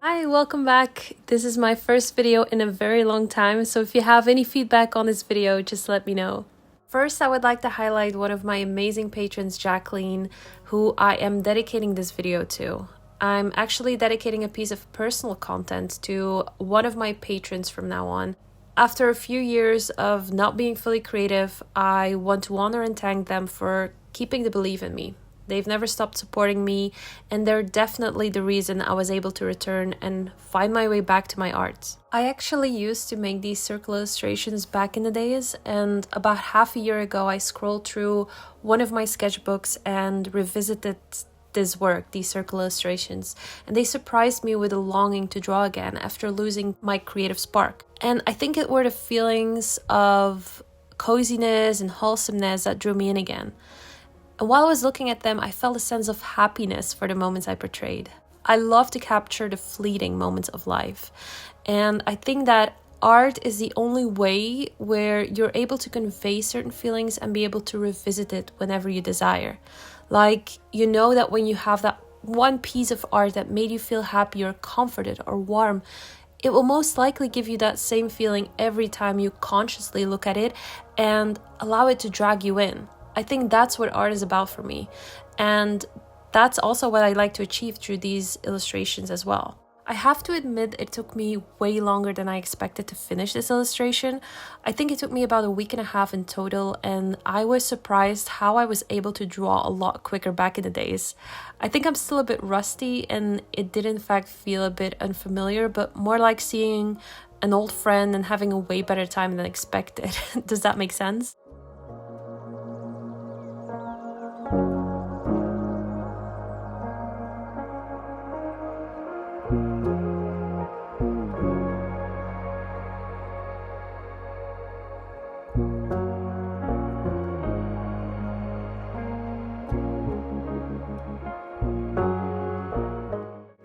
Hi, welcome back. This is my first video in a very long time, so if you have any feedback on this video, just let me know. First, I would like to highlight one of my amazing patrons, Jacqueline, who I am dedicating this video to. I'm actually dedicating a piece of personal content to one of my patrons from now on. After a few years of not being fully creative, I want to honor and thank them for keeping the belief in me. They've never stopped supporting me, and they're definitely the reason I was able to return and find my way back to my art. I actually used to make these circle illustrations back in the days, and about half a year ago I scrolled through one of my sketchbooks and revisited this work, these circle illustrations, and they surprised me with a longing to draw again after losing my creative spark. And I think it were the feelings of coziness and wholesomeness that drew me in again. And while I was looking at them, I felt a sense of happiness for the moments I portrayed. I love to capture the fleeting moments of life. And I think that art is the only way where you're able to convey certain feelings and be able to revisit it whenever you desire. Like, you know that when you have that one piece of art that made you feel happy or comforted or warm, it will most likely give you that same feeling every time you consciously look at it and allow it to drag you in. I think that's what art is about for me, and that's also what I like to achieve through these illustrations as well. I have to admit it took me way longer than I expected to finish this illustration. I think it took me about a week and a half in total, and I was surprised how I was able to draw a lot quicker back in the days. I think I'm still a bit rusty, and it did in fact feel a bit unfamiliar, but more like seeing an old friend and having a way better time than expected. Does that make sense?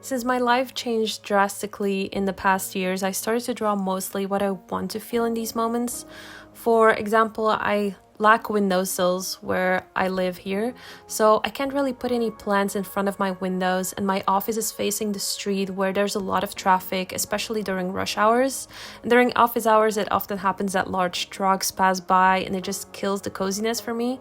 Since my life changed drastically in the past years, I started to draw mostly what I want to feel in these moments. For example, I lack windowsills where I live here, so I can't really put any plants in front of my windows, and my office is facing the street where there's a lot of traffic, especially during rush hours. And during office hours, it often happens that large trucks pass by and it just kills the coziness for me.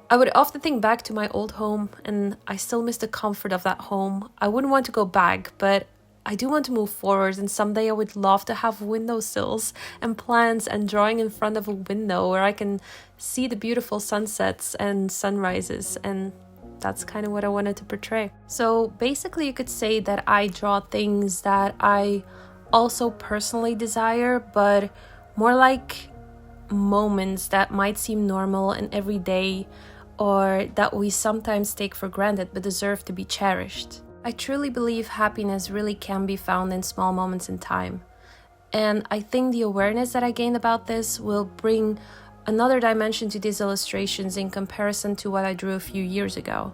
I would often think back to my old home, and I still miss the comfort of that home. I wouldn't want to go back, but I do want to move forward, and someday I would love to have windowsills and plants and drawing in front of a window where I can see the beautiful sunsets and sunrises, and that's kind of what I wanted to portray. So basically you could say that I draw things that I also personally desire, but more like moments that might seem normal and everyday, or that we sometimes take for granted but deserve to be cherished. I truly believe happiness really can be found in small moments in time. And I think the awareness that I gained about this will bring another dimension to these illustrations in comparison to what I drew a few years ago.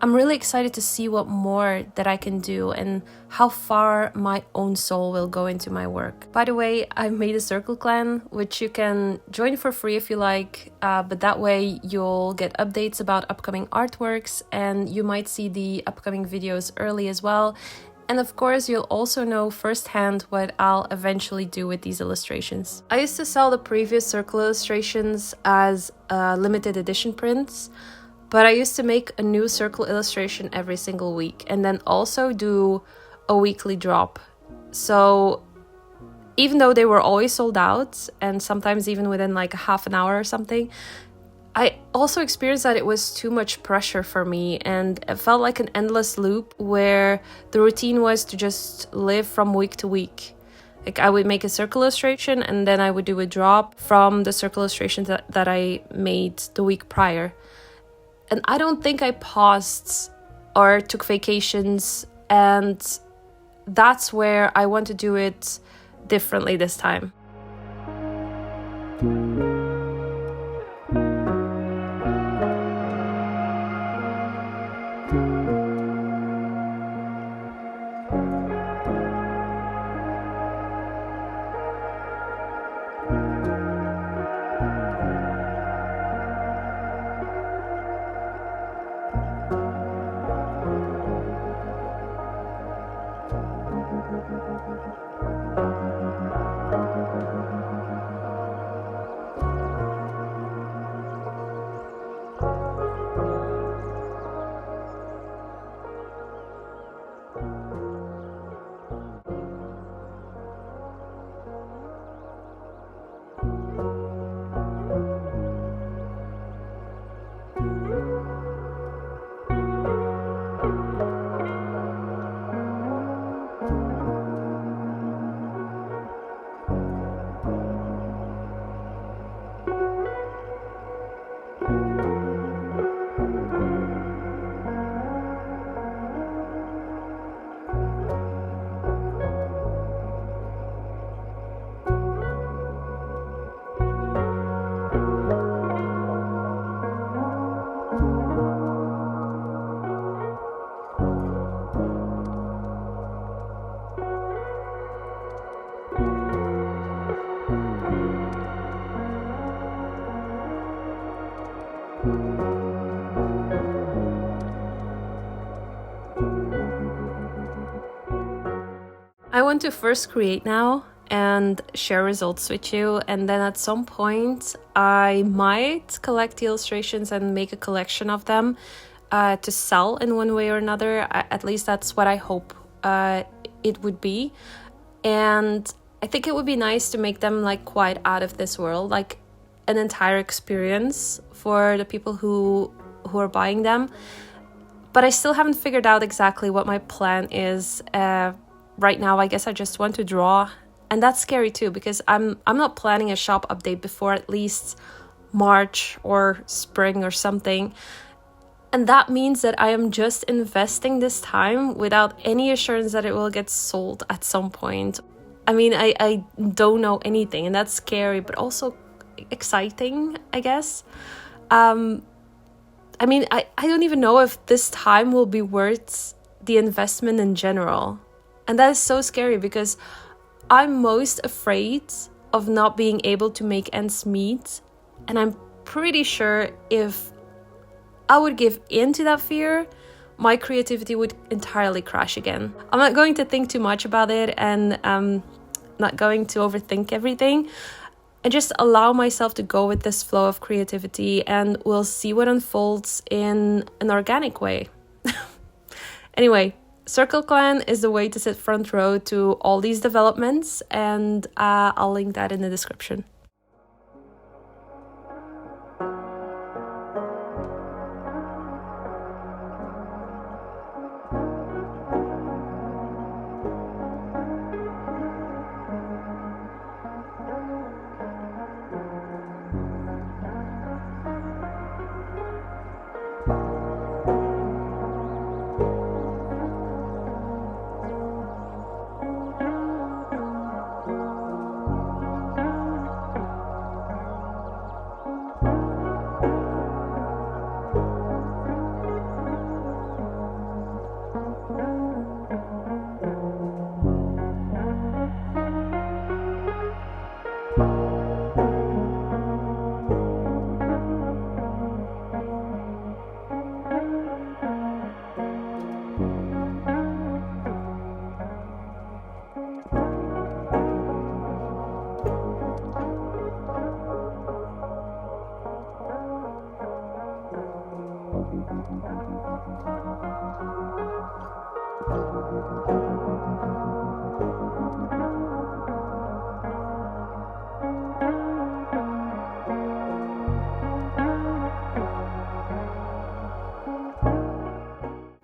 I'm really excited to see what more that I can do and how far my own soul will go into my work. By the way, I've made a circle clan, which you can join for free if you like, but that way you'll get updates about upcoming artworks and you might see the upcoming videos early as well. And of course, you'll also know firsthand what I'll eventually do with these illustrations. I used to sell the previous circle illustrations as limited edition prints, but I used to make a new circle illustration every single week and then also do a weekly drop. So even though they were always sold out and sometimes even within like a half an hour or something, I also experienced that it was too much pressure for me, and it felt like an endless loop where the routine was to just live from week to week. Like, I would make a circle illustration and then I would do a drop from the circle illustrations that I made the week prior. And I don't think I paused or took vacations, and that's where I want to do it differently this time. I want to first create now and share results with you, and then at some point I might collect the illustrations and make a collection of them to sell in one way or another. At least that's what I hope it would be. And I think it would be nice to make them like quite out of this world, like an entire experience for the people who are buying them. But I still haven't figured out exactly what my plan is. Right now, I guess I just want to draw, and that's scary too, because I'm not planning a shop update before at least March or spring or something. And that means that I am just investing this time without any assurance that it will get sold at some point. I mean, I don't know anything, and that's scary, but also exciting, I guess. I mean, I don't even know if this time will be worth the investment in general. And that is so scary because I'm most afraid of not being able to make ends meet. And I'm pretty sure if I would give in to that fear, my creativity would entirely crash again. I'm not going to think too much about it, and not going to overthink everything. And just allow myself to go with this flow of creativity, and we'll see what unfolds in an organic way. Anyway, Circle Clan is the way to sit front row to all these developments, and I'll link that in the description.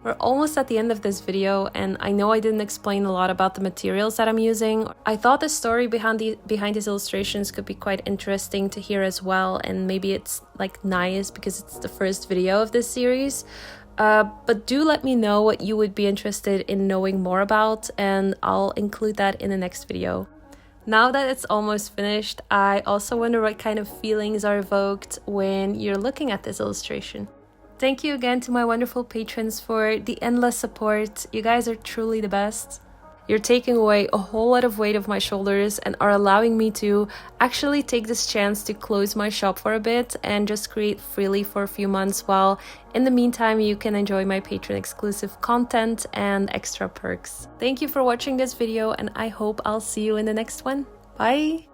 We're almost at the end of this video, and I know I didn't explain a lot about the materials that I'm using. I thought the story behind these illustrations could be quite interesting to hear as well, and maybe it's like nice because it's the first video of this series. But do let me know what you would be interested in knowing more about, and I'll include that in the next video. Now that it's almost finished, I also wonder what kind of feelings are evoked when you're looking at this illustration. Thank you again to my wonderful patrons for the endless support. You guys are truly the best. You're taking away a whole lot of weight off my shoulders and are allowing me to actually take this chance to close my shop for a bit and just create freely for a few months, while in the meantime you can enjoy my Patreon exclusive content and extra perks. Thank you for watching this video, and I hope I'll see you in the next one. Bye!